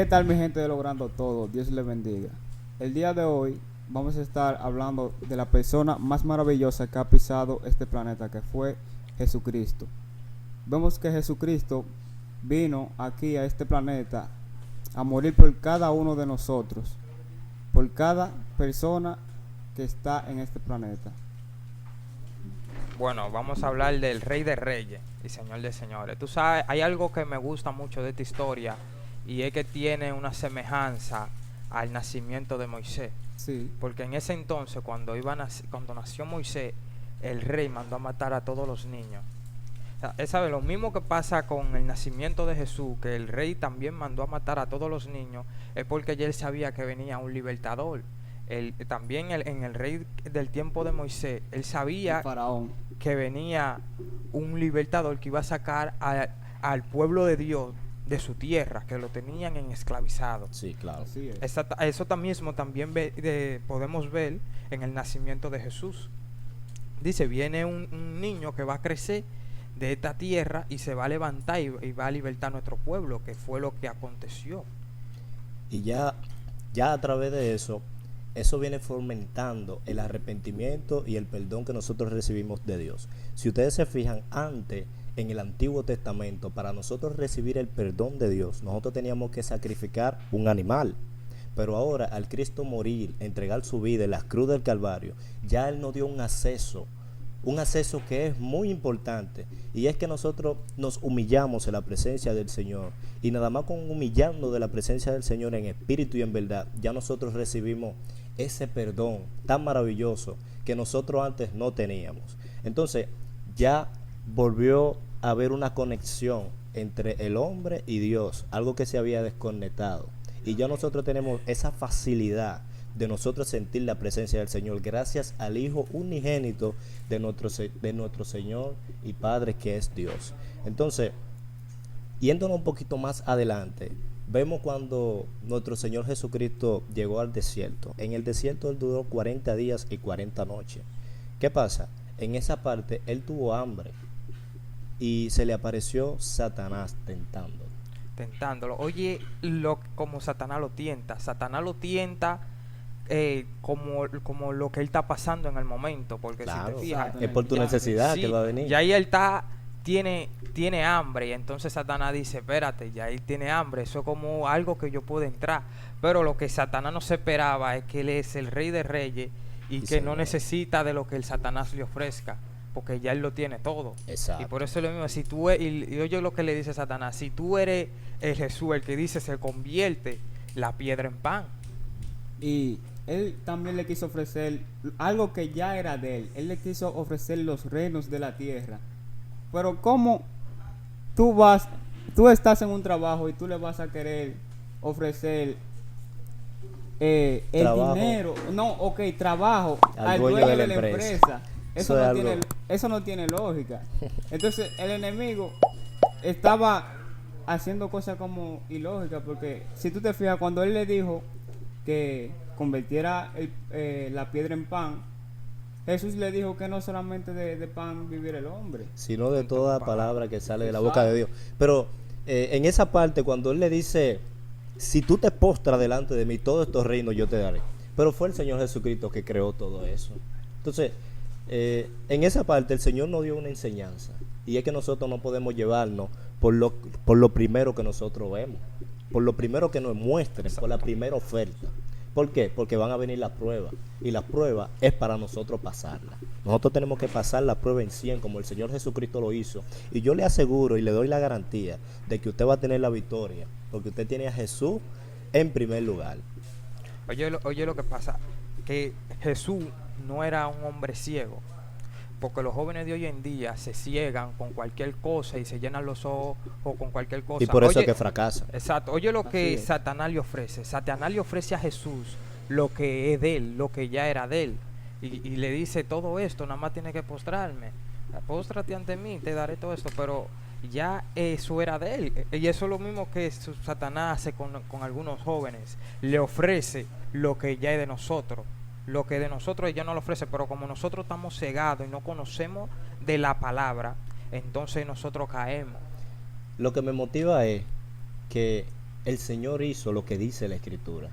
¿Qué tal mi gente de Logrando Todo? Dios les bendiga. El día de hoy vamos a estar hablando de la persona más maravillosa que ha pisado este planeta, que fue Jesucristo. Vemos que Jesucristo vino aquí a este planeta a morir por cada uno de nosotros, por cada persona que está en este planeta. Bueno, vamos a hablar del Rey de Reyes y Señor de Señores. Tú sabes, hay algo que me gusta mucho de esta historia y es que tiene una semejanza al nacimiento de Moisés. Sí, Porque en ese entonces, cuando nació Moisés, el rey mandó a matar a todos los niños. O sea, ¿sabe? Lo mismo que pasa con el nacimiento de Jesús, que el rey también mandó a matar a todos los niños, es porque ya él sabía que venía un libertador. En el rey del tiempo de Moisés, él el sabía faraón. que venía un libertador que iba a sacar al pueblo de Dios de su tierra, que lo tenían en esclavizado. Sí, claro. Así es. Eso también podemos ver en el nacimiento de Jesús. Dice, viene un niño que va a crecer de esta tierra y se va a levantar y va a libertar a nuestro pueblo, que fue lo que aconteció. Y ya a través de eso viene fomentando el arrepentimiento y el perdón que nosotros recibimos de Dios. Si ustedes se fijan, antes en el Antiguo Testamento, para nosotros recibir el perdón de Dios, nosotros teníamos que sacrificar un animal. Pero ahora, al Cristo morir, entregar su vida en la cruz del Calvario, ya Él nos dio un acceso que es muy importante, y es que nosotros nos humillamos en la presencia del Señor, y nada más con humillarnos de la presencia del Señor en espíritu y en verdad, ya nosotros recibimos ese perdón tan maravilloso que nosotros antes no teníamos. Entonces ya volvió a haber una conexión entre el hombre y Dios, algo que se había desconectado, y ya nosotros tenemos esa facilidad de nosotros sentir la presencia del Señor gracias al Hijo unigénito de nuestro Señor y Padre, que es Dios. Entonces, yéndonos un poquito más adelante, vemos cuando nuestro Señor Jesucristo llegó al desierto. En el desierto Él duró 40 días y 40 noches. ¿Qué pasa? En esa parte Él tuvo hambre y se le apareció Satanás Tentándolo. Oye, como Satanás lo tienta. Satanás lo tienta como lo que él está pasando en el momento. Porque Claro, si te fijas, es por tu Ya, necesidad sí, que va a venir. ya ahí tiene hambre. Y entonces Satanás dice, espérate, ya él tiene hambre. Eso es como algo que yo puedo entrar. Pero lo que Satanás no se esperaba es que él es el Rey de Reyes y Sí, que no señor. necesita de lo que el Satanás le ofrezca. Porque ya él lo tiene todo. Exacto. Y por eso es lo mismo. Si tú y oye lo que le dice Satanás, si tú eres el Jesús, el que dice se convierte la piedra en pan. Y él también le quiso ofrecer algo que ya era de él. Él le quiso ofrecer los reinos de la tierra. Pero ¿cómo tú estás en un trabajo y tú le vas a querer ofrecer el Trabajo. dinero? No, ok, trabajo Al dueño de la empresa. Eso Eso es no algo. tiene, eso no tiene lógica. Entonces el enemigo estaba haciendo cosas como ilógicas, porque si tú te fijas, cuando él le dijo que convirtiera la piedra en pan, Jesús le dijo que no solamente de pan vivir el hombre. Sino de toda palabra que sale de la boca Exacto. de Dios. Pero en esa parte, cuando Él le dice, si tú te postras delante de mí, todos estos reinos yo te daré. Pero fue el Señor Jesucristo que creó todo eso. Entonces, en esa parte el Señor nos dio una enseñanza. Y es que nosotros no podemos llevarnos por lo primero que nosotros vemos. Por lo primero que nos muestren, por la primera oferta. ¿Por qué? Porque van a venir las pruebas. Y la prueba es para nosotros pasarla. Nosotros tenemos que pasar la prueba en 100, como el Señor Jesucristo lo hizo. Y yo le aseguro y le doy la garantía de que usted va a tener la victoria. Porque usted tiene a Jesús en primer lugar. Oye lo que pasa, que Jesús no era un hombre ciego. Porque los jóvenes de hoy en día se ciegan con cualquier cosa y se llenan los ojos o con cualquier cosa. Y por eso Oye, es que fracasa. exacto. Oye lo Así que es. Satanás le ofrece. Satanás le ofrece a Jesús lo que es de él, lo que ya era de él. Y le dice todo esto, nada más tiene que postrarme. Póstrate ante mí, te daré todo esto. Pero ya eso era de él. Y eso es lo mismo que Satanás hace con algunos jóvenes. Le ofrece lo que ya es de nosotros. Lo que de nosotros ella no lo ofrece, pero como nosotros estamos cegados y no conocemos de la palabra, entonces nosotros caemos. Lo que me motiva es que el Señor hizo lo que dice la Escritura.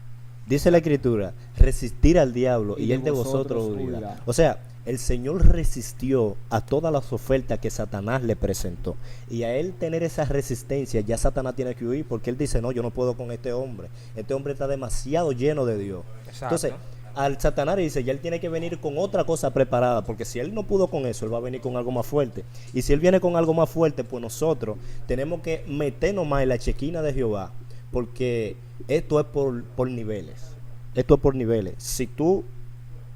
Dice la Escritura, resistir al diablo y él de vosotros huirá. O sea, el Señor resistió a todas las ofertas que Satanás le presentó. Y a él tener esa resistencia, ya Satanás tiene que huir, porque él dice, no, yo no puedo con este hombre. Este hombre está demasiado lleno de Dios. Exacto. Entonces, al Satanás dice, ya él tiene que venir con otra cosa preparada, porque si él no pudo con eso, él va a venir con algo más fuerte. Y si él viene con algo más fuerte, pues nosotros tenemos que meternos más en la chequina de Jehová, porque esto es por niveles. Esto es por niveles. Si tú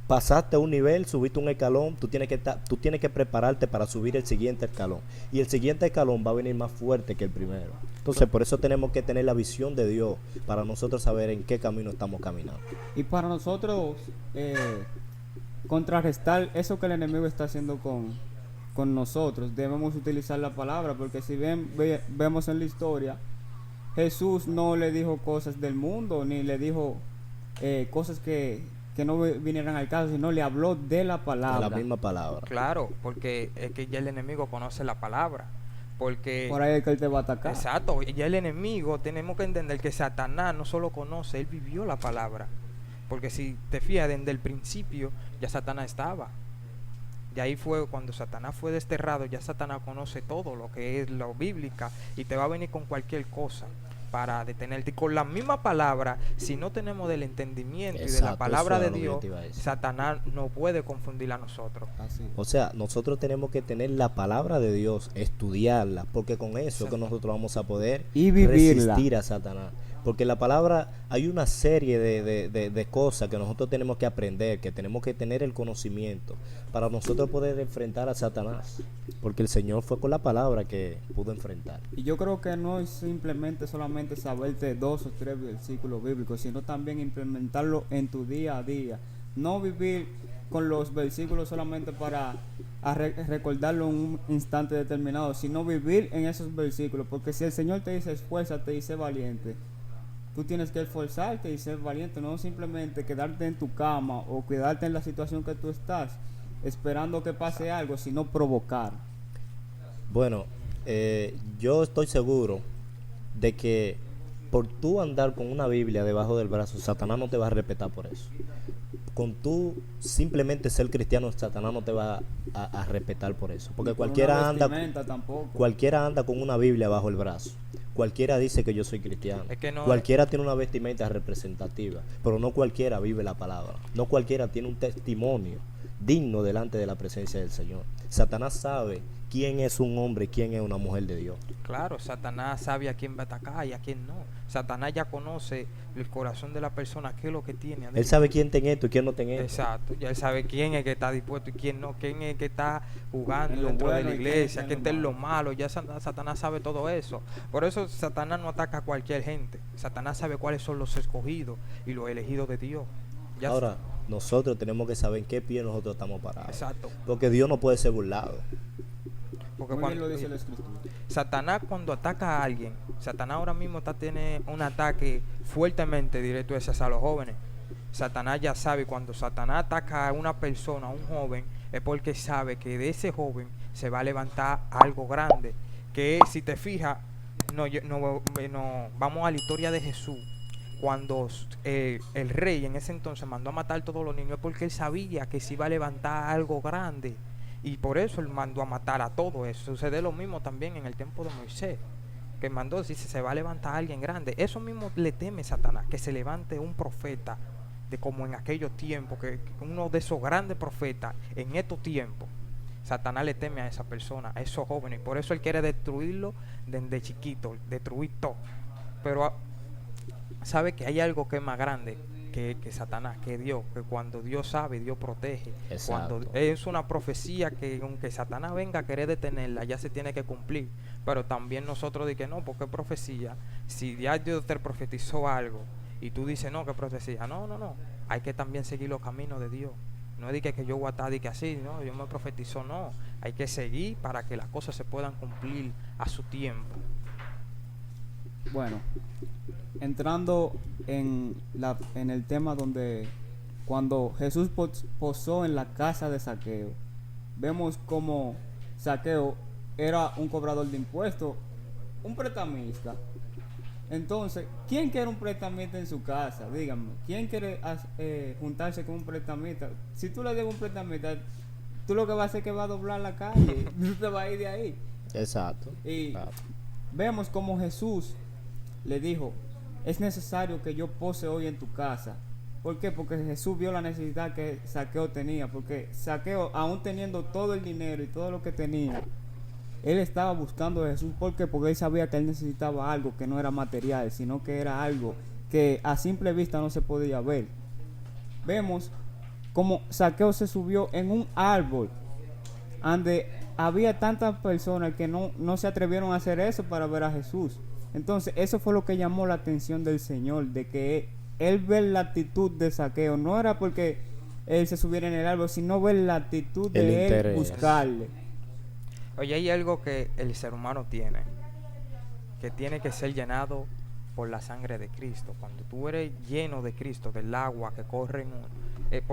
pasaste un nivel, subiste un escalón, tú tienes que prepararte para subir el siguiente escalón. Y el siguiente escalón va a venir más fuerte que el primero. Entonces, por eso tenemos que tener la visión de Dios para nosotros saber en qué camino estamos caminando. Y para nosotros contrarrestar eso que el enemigo está haciendo con nosotros, debemos utilizar la palabra, porque si vemos en la historia, Jesús no le dijo cosas del mundo, ni le dijo cosas que no vinieran al caso, sino le habló de la palabra. La misma palabra. Claro, porque es que ya el enemigo conoce la palabra. Porque por ahí es que él te va a atacar. Exacto, ya el enemigo, tenemos que entender que Satanás no solo conoce, él vivió la palabra. Porque si te fijas, desde el principio ya Satanás estaba. Y ahí fue cuando Satanás fue desterrado, ya Satanás conoce todo lo que es lo bíblica y te va a venir con cualquier cosa para detenerte. Y con la misma palabra, si no tenemos del entendimiento y de la palabra de Dios, Satanás no puede confundir a nosotros. Así. O sea, nosotros tenemos que tener la palabra de Dios, estudiarla, porque con eso es que nosotros vamos a poder y vivirla. Resistir a Satanás. Porque la palabra, hay una serie de cosas que nosotros tenemos que aprender, que tenemos que tener el conocimiento para nosotros poder enfrentar a Satanás. Porque el Señor fue con la palabra que pudo enfrentar. Y yo creo que no es simplemente solamente saberte 2 o 3 versículos bíblicos, sino también implementarlo en tu día a día. No vivir con los versículos solamente para recordarlo en un instante determinado, sino vivir en esos versículos. Porque si el Señor te dice esfuérzate y sé valiente, tú tienes que esforzarte y ser valiente, no simplemente quedarte en tu cama o quedarte en la situación que tú estás esperando que pase algo, sino provocar. Bueno, yo estoy seguro de que por tú andar con una Biblia debajo del brazo, Satanás no te va a respetar por eso. Con tú simplemente ser cristiano, Satanás no te va a respetar por eso. Porque cualquiera anda con una Biblia bajo el brazo. Cualquiera dice que yo soy cristiano. Es que no, cualquiera tiene una vestimenta representativa, pero no cualquiera vive la palabra. No cualquiera tiene un testimonio digno delante de la presencia del Señor. Satanás sabe quién es un hombre y quién es una mujer de Dios. Claro, Satanás sabe a quién va a atacar y a quién no. Satanás ya conoce el corazón de la persona, qué es lo que tiene. Él sabe quién tiene esto y quién no tiene esto. Exacto, ya él sabe quién es que está dispuesto y quién no, quién es que está jugando dentro de la iglesia, quién está en lo malo. Ya Satanás sabe todo eso. Por eso Satanás no ataca a cualquier gente. Satanás sabe cuáles son los escogidos y los elegidos de Dios. Ya ahora, nosotros tenemos que saber en qué pie nosotros estamos parados. Exacto. Porque Dios no puede ser burlado. Porque cuando lo dice la Escritura. Satanás cuando ataca a alguien, Satanás ahora mismo tiene un ataque fuertemente directo hacia los jóvenes. Satanás ya sabe, cuando Satanás ataca a una persona, a un joven, es porque sabe que de ese joven se va a levantar algo grande. Que si te fijas, vamos a la historia de Jesús. Cuando el rey en ese entonces mandó a matar a todos los niños, es porque él sabía que se iba a levantar algo grande. Y por eso él mandó a matar a todo eso. Sucede lo mismo también en el tiempo de Moisés, que mandó, dice, se va a levantar alguien grande. Eso mismo le teme Satanás, que se levante un profeta, de como en aquellos tiempos, que uno de esos grandes profetas en estos tiempos. Satanás le teme a esa persona, a esos jóvenes. Por eso él quiere destruirlo desde chiquito, destruir todo. Pero sabe que hay algo que es más grande que Satanás, que Dios, que cuando Dios sabe, Dios protege. Exacto. Cuando es una profecía que aunque Satanás venga a querer detenerla, ya se tiene que cumplir. Pero también nosotros de que no, porque profecía, si ya Dios te profetizó algo y tú dices no, que profecía, no, hay que también seguir los caminos de Dios. No es de que yo voy a estar de que así, no, Dios me profetizó, no, hay que seguir para que las cosas se puedan cumplir a su tiempo. Bueno, entrando en el tema donde cuando Jesús posó en la casa de Zaqueo, vemos como Zaqueo era un cobrador de impuestos, un prestamista, Entonces, ¿quién quiere un prestamista en su casa? Díganme, ¿quién quiere juntarse con un prestamista? Si tú le debes un prestamista, tú lo que vas a hacer es que va a doblar la calle, tú te vas a ir de ahí. Exacto. Y Claro. vemos como Jesús le dijo, es necesario que yo pose hoy en tu casa. ¿Por qué? Porque Jesús vio la necesidad que Zaqueo tenía, porque Zaqueo, aún teniendo todo el dinero y todo lo que tenía, él estaba buscando a Jesús. ¿Por qué? Porque él sabía que él necesitaba algo que no era material, sino que era algo que a simple vista no se podía ver. Vemos como Zaqueo se subió en un árbol donde había tantas personas que no se atrevieron a hacer eso para ver a Jesús. Entonces eso fue lo que llamó la atención del Señor, de que él ve la actitud de Zaqueo. No era porque él se subiera en el árbol, sino ver la actitud El de él interés. buscarle. Oye, hay algo que el ser humano tiene, que tiene que ser llenado por la sangre de Cristo. Cuando tú eres lleno de Cristo, del agua que corre en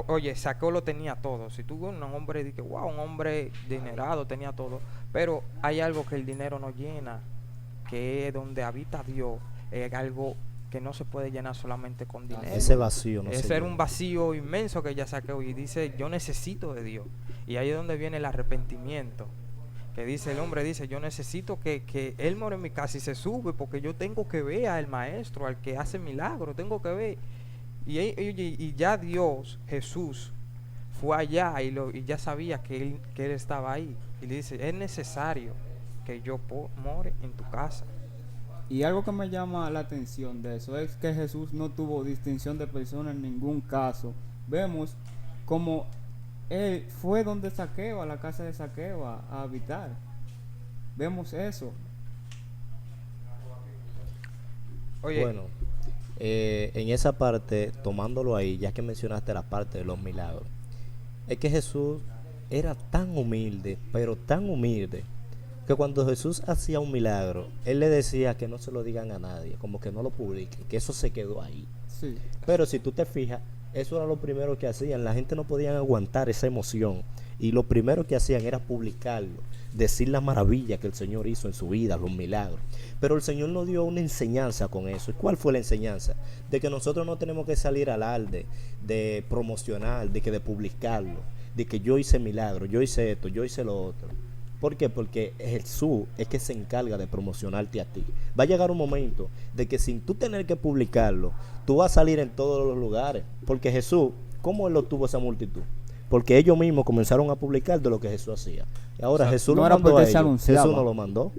oye, Saqueo lo tenía todo. Si tú ves un hombre, dices, wow, un hombre dinerado, tenía todo. Pero hay algo que el dinero no llena, que es donde habita Dios, es algo que no se puede llenar solamente con dinero. Ese vacío no se Ese era llena. un vacío inmenso que ya Saqueo y dice, yo necesito de Dios. Y ahí es donde viene el arrepentimiento. Que dice el hombre, dice, yo necesito que él more en mi casa y se sube porque yo tengo que ver al maestro, al que hace milagros, tengo que ver. Y ya Dios, Jesús, fue allá y ya sabía que él estaba ahí. Y le dice, es necesario que yo more en tu casa. Y algo que me llama la atención de eso es que Jesús no tuvo distinción de persona en ningún caso. Vemos como él fue donde Zaqueo, a la casa de Zaqueo, a habitar. Vemos eso. Oye, Bueno, en esa parte, tomándolo ahí, ya que mencionaste la parte de los milagros, es que Jesús era tan humilde, pero tan humilde, que cuando Jesús hacía un milagro, él le decía que no se lo digan a nadie, como que no lo publiquen, que eso se quedó ahí. Sí. Pero si tú te fijas, eso era lo primero que hacían. La gente no podía aguantar esa emoción. Y lo primero que hacían era publicarlo, decir la maravilla que el Señor hizo en su vida, los milagros. Pero el Señor nos dio una enseñanza con eso. ¿Y cuál fue la enseñanza? De que nosotros no tenemos que salir al alarde, de promocionar, de publicarlo, de que yo hice milagros, yo hice esto, yo hice lo otro. ¿Por qué? Porque Jesús es que se encarga de promocionarte a ti. Va a llegar un momento de que sin tú tener que publicarlo, tú vas a salir en todos los lugares. Porque Jesús, ¿cómo él lo tuvo esa multitud? Porque ellos mismos comenzaron a publicar de lo que Jesús hacía. Y ahora O sea, Jesús no lo era mandó porque a se ellos. anunciaba. Jesús no lo mandó.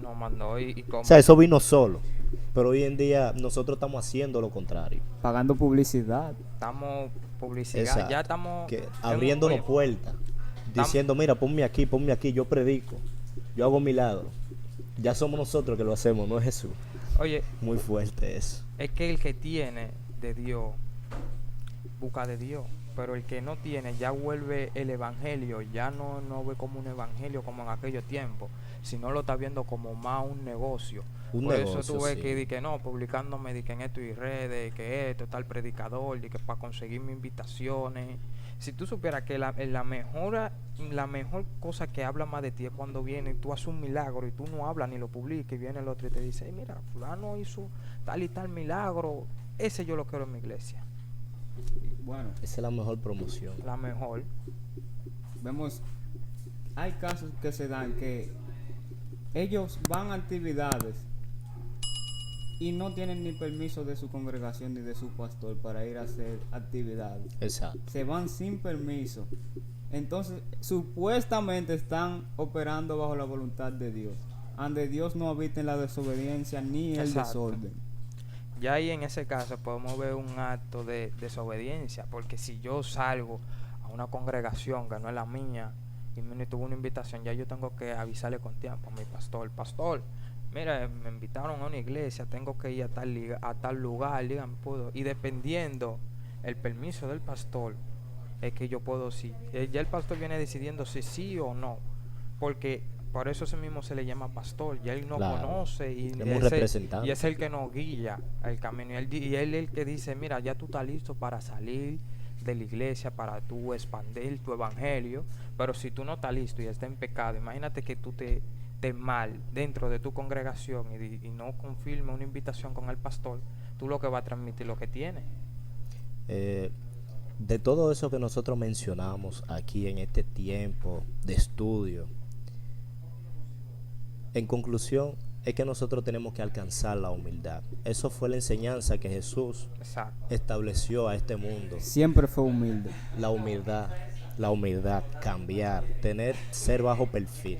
no mandó y como O sea, eso vino solo. Pero hoy en día nosotros estamos haciendo lo contrario. Pagando publicidad. estamos publicidad, Exacto. ya estamos Que abriéndonos oye, puertas. Diciendo, mira, ponme aquí, yo predico. Yo hago milagros. Ya somos nosotros que lo hacemos, no es Jesús. oye, Muy fuerte eso. es que el que tiene de Dios busca de Dios, pero el que no tiene ya vuelve el evangelio, ya no ve como un evangelio como en aquellos tiempos, sino lo está viendo como más un negocio. Un Por negocio, eso tú ves sí. que di que no, publicándome di que en esto y redes, que esto, tal predicador, di que para conseguirme invitaciones. Si tú supieras que la mejor cosa que habla más de ti es cuando viene y tú haces un milagro y tú no hablas ni lo publicas y viene el otro y te dice, hey, mira, fulano hizo tal y tal milagro, ese yo lo quiero en mi iglesia. Bueno, Esa es la mejor promoción. La mejor. vemos, hay casos que se dan que ellos van a actividades y no tienen ni permiso de su congregación ni de su pastor para ir a hacer actividades. Exacto. Se van sin permiso. Entonces, supuestamente están operando bajo la voluntad de Dios, donde Dios no habita en la desobediencia ni el Exacto. desorden. Ya ahí en ese caso podemos ver un acto de desobediencia, porque si yo salgo a una congregación que no es la mía y me tuvo una invitación, ya yo tengo que avisarle con tiempo a mi pastor, mira, me invitaron a una iglesia, tengo que ir a tal lugar, dígame, puedo. Y dependiendo el permiso del pastor, es que yo puedo, si ya el pastor viene decidiendo si sí o no, porque por eso ese mismo se le llama pastor, ya él no Claro. conoce y Es un ese- representante. y es el que nos guía el camino, y él es el que dice, mira, ya tú estás listo para salir de la iglesia, para tú expandir tu evangelio, pero si tú no estás listo y estás en pecado, imagínate que tú te mal dentro de tu congregación y no confirme una invitación con el pastor, tú lo que vas a transmitir lo que tienes. Eh, de todo eso que nosotros mencionamos aquí en este tiempo de estudio, en conclusión, es que nosotros tenemos que alcanzar la humildad. Eso fue la enseñanza que Jesús Exacto. estableció a este mundo. Siempre fue humilde. La humildad, cambiar, ser bajo perfil,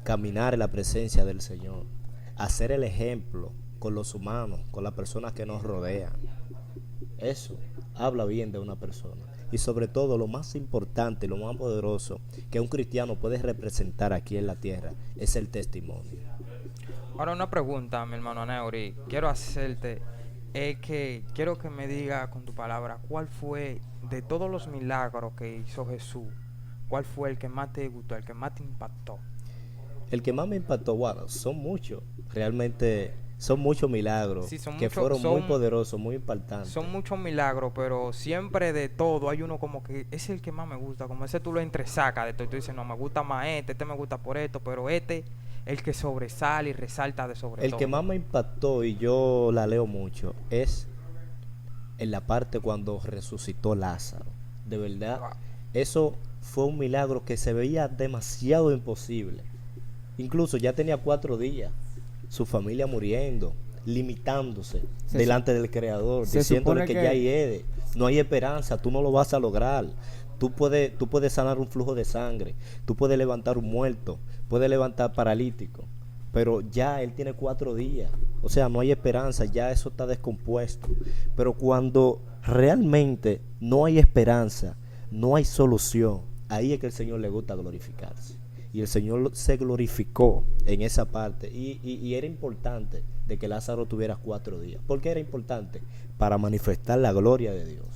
caminar en la presencia del Señor, hacer el ejemplo con los humanos, con las personas que nos rodean. Eso habla bien de una persona. Y sobre todo, lo más importante, lo más poderoso que un cristiano puede representar aquí en la tierra es el testimonio. Ahora una pregunta, mi hermano Neuri, quiero hacerte, quiero que me diga con tu palabra, ¿cuál fue de todos los milagros que hizo Jesús, cuál fue el que más te gustó, el que más te impactó? El que más me impactó, bueno, son muchos, realmente son muchos milagros Sí, que fueron muy poderosos, muy impactantes. Son muchos milagros, pero siempre de todo hay uno como que es el que más me gusta, como ese tú lo entresacas de todo y tú dices, no, me gusta más este me gusta por esto, pero el que sobresale y resalta de sobre todo. El que más me impactó, y yo la leo mucho, es en la parte cuando resucitó Lázaro. De verdad, Wow. eso fue un milagro que se veía demasiado imposible. Incluso ya tenía 4 días, su familia muriendo, limitándose delante del Creador, diciéndole que ya no hay esperanza, tú no lo vas a lograr. Tú puedes sanar un flujo de sangre, tú puedes levantar un muerto, puedes levantar paralítico, pero ya él tiene 4 días, o sea, no hay esperanza, ya eso está descompuesto. Pero cuando realmente no hay esperanza, no hay solución, ahí es que el Señor le gusta glorificarse. Y el Señor se glorificó en esa parte. Y era importante de que Lázaro tuviera 4 días. ¿Por qué era importante? Para manifestar la gloria de Dios.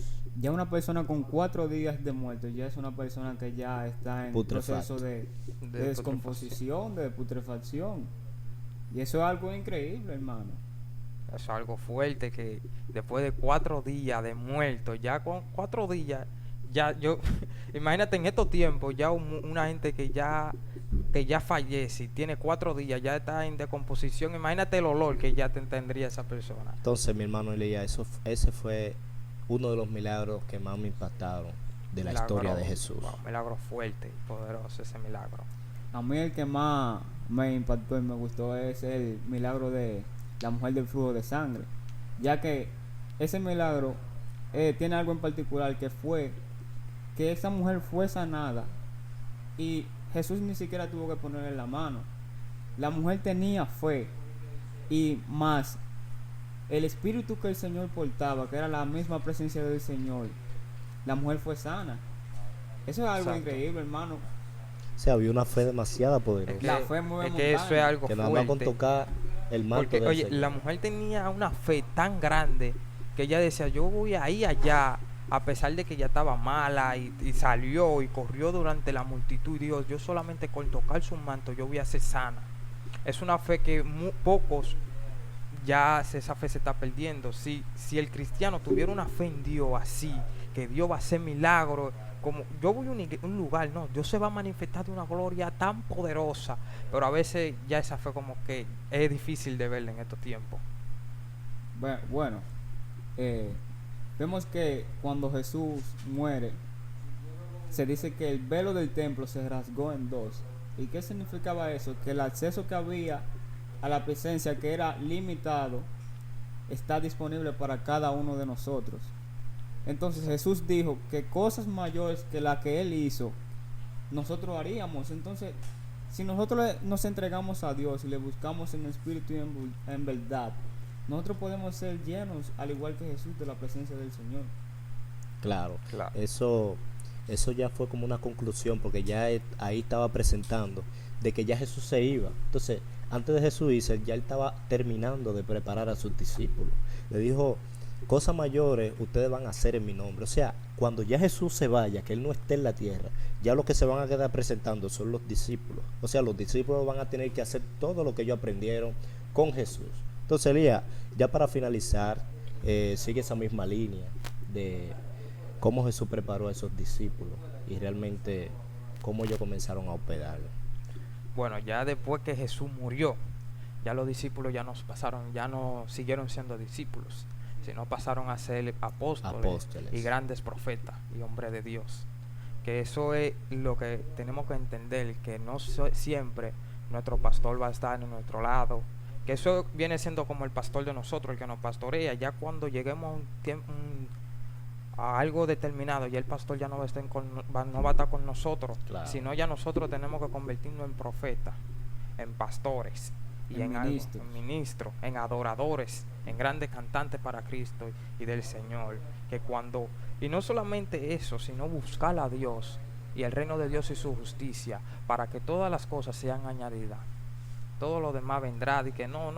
Ya una persona con 4 días de muerto ya es una persona que ya está en proceso de descomposición, de putrefacción. Y eso es algo increíble, hermano. Eso es algo fuerte, que después de 4 días de muerto, ya con 4 días, ya yo, imagínate en estos tiempos, ya una gente que ya fallece y tiene 4 días, ya está en decomposición, imagínate el olor que ya tendría esa persona. Entonces, mi hermano Elías, ese fue uno de los milagros que más me impactaron de la historia de Jesús. Wow, milagro fuerte y poderoso ese milagro. A mí el que más me impactó y me gustó es el milagro de la mujer del flujo de sangre, ya que ese milagro tiene algo en particular, que fue que esa mujer fue sanada y Jesús ni siquiera tuvo que ponerle la mano. La mujer tenía fe, y más el espíritu que el Señor portaba, que era la misma presencia del Señor, la mujer fue sana. Eso es algo increíble, hermano. O sea, había una fe demasiado poderosa. La fe mueve es que eso es algo que fuerte. nada más con tocar el manto Porque, del oye, Señor. la mujer tenía una fe tan grande que ella decía, yo voy ahí allá, a pesar de que ella estaba mala, y salió y corrió durante la multitud, y dijo, yo solamente con tocar su manto yo voy a ser sana. Es una fe que pocos, ya esa fe se está perdiendo. Si el cristiano tuviera una fe en Dios así, que Dios va a hacer milagros, como yo voy a un lugar, no, Dios se va a manifestar de una gloria tan poderosa, pero a veces ya esa fe como que es difícil de verla en estos tiempos. Bueno, vemos que cuando Jesús muere, se dice que el velo del templo se rasgó en 2. ¿Y qué significaba eso? Que el acceso que había a la presencia, que era limitado, está disponible para cada uno de nosotros. Entonces Jesús dijo que cosas mayores que las que Él hizo, nosotros haríamos. Entonces, si nosotros nos entregamos a Dios y le buscamos en espíritu y en verdad, nosotros podemos ser llenos, al igual que Jesús, de la presencia del Señor. Claro. Eso ya fue como una conclusión, porque ya ahí estaba presentando de que ya Jesús se iba. Entonces, antes de Jesús irse, ya él estaba terminando de preparar a sus discípulos. Le dijo, cosas mayores ustedes van a hacer en mi nombre. O sea, cuando ya Jesús se vaya, que él no esté en la tierra, ya lo que se van a quedar presentando son los discípulos. O sea, los discípulos van a tener que hacer todo lo que ellos aprendieron con Jesús. Entonces, Elías, ya para finalizar, sigue esa misma línea de cómo Jesús preparó a esos discípulos y realmente cómo ellos comenzaron a hospedarlo. Bueno, ya después que Jesús murió, ya los discípulos ya no siguieron siendo discípulos, sino pasaron a ser apóstoles y grandes profetas y hombres de Dios. Que eso es lo que tenemos que entender, que no siempre nuestro pastor va a estar en nuestro lado, que eso viene siendo como el pastor de nosotros, el que nos pastorea. Ya cuando lleguemos a un tiempo, a algo determinado, ya el pastor ya no va a estar no va a estar con nosotros, Claro. sino ya nosotros tenemos que convertirnos en profetas, en pastores y en ministros. en ministros, en adoradores, en grandes cantantes para Cristo y del Señor. Que cuando, y no solamente eso, sino buscar a Dios y el reino de Dios y su justicia, para que todas las cosas sean añadidas. Todo lo demás vendrá. Y que no.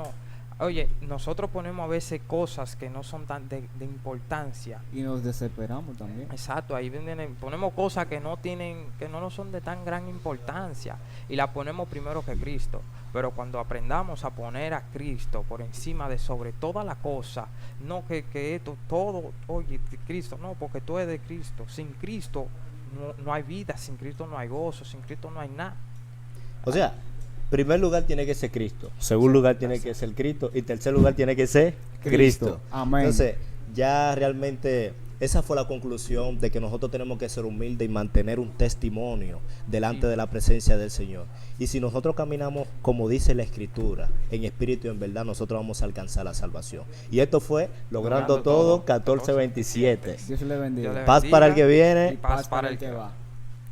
Oye, nosotros ponemos a veces cosas que no son tan de importancia. Y nos desesperamos también. Exacto, ahí ponemos cosas que no son de tan gran importancia y la ponemos primero que Cristo. Pero cuando aprendamos a poner a Cristo por encima de sobre toda la cosa, no que esto, todo, oye, Cristo, no, porque tú eres de Cristo. Sin Cristo no hay vida, sin Cristo no hay gozo, sin Cristo no hay nada. O sea, primer lugar tiene que ser Cristo, segundo lugar tiene que ser Cristo y tercer lugar tiene que ser Cristo. Amén. Entonces, ya realmente esa fue la conclusión de que nosotros tenemos que ser humildes y mantener un testimonio delante de la presencia del Señor. Y si nosotros caminamos como dice la Escritura, en espíritu y en verdad, nosotros vamos a alcanzar la salvación. Y esto fue Logrando Todo 1427. Dios le bendiga. Dios le Paz para el que bendiga viene. y paz para el que va.